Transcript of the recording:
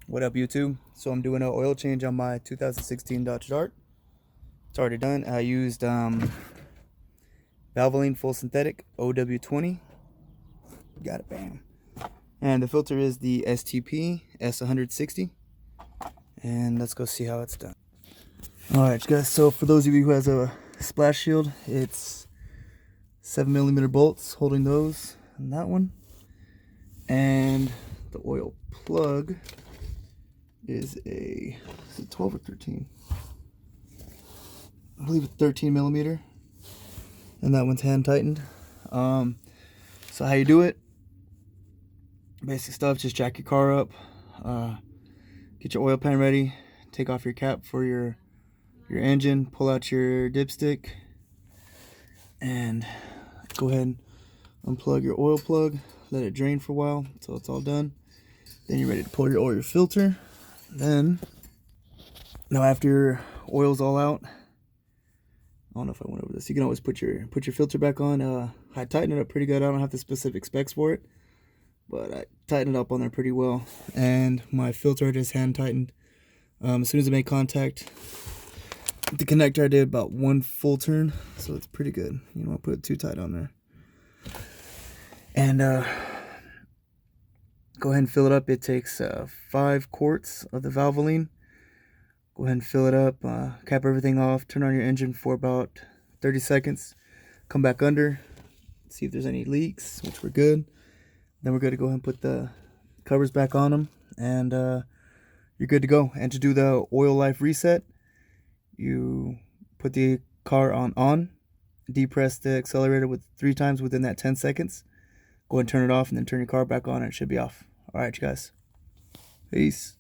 What up, YouTube? So I'm doing an oil change on my 2016 Dodge Dart. It's already done. I used Valvoline Full Synthetic OW20. Got it, bam. And the filter is the STP S160. And let's go see how it's done. Alright guys, so for those of you who has a splash shield, it's 7mm bolts holding those and that one. And the oil plug is it 12 or 13? I believe it's 13mm, and that one's hand tightened. So how you do it? Basic stuff. Just jack your car up, get your oil pan ready, take off your cap for your engine, pull out your dipstick, and go ahead and unplug your oil plug. Let it drain for a while until it's all done. Then you're ready to pull your oil filter. Then, now after your oil's all out, I don't know if I went over this. You can always put your filter back on. I tightened it up pretty good. I don't have the specific specs for it, but I tightened it up on there pretty well. And my filter I just hand tightened. As soon as it made contact, the connector I did about 1 full turn, so it's pretty good. You don't want to put it too tight on there. And go ahead and fill it up. It takes 5 quarts of the Valvoline. Go ahead and fill it up, cap everything off, turn on your engine for about 30 seconds, come back under, see if there's any leaks, which we're good. Then we're good to go ahead and put the covers back on them, and you're good to go. And to do the oil life reset, you put the car on, depress the accelerator with 3 times within that 10 seconds. Go ahead and turn it off, and then turn your car back on, and it should be off. All right, you guys. Peace.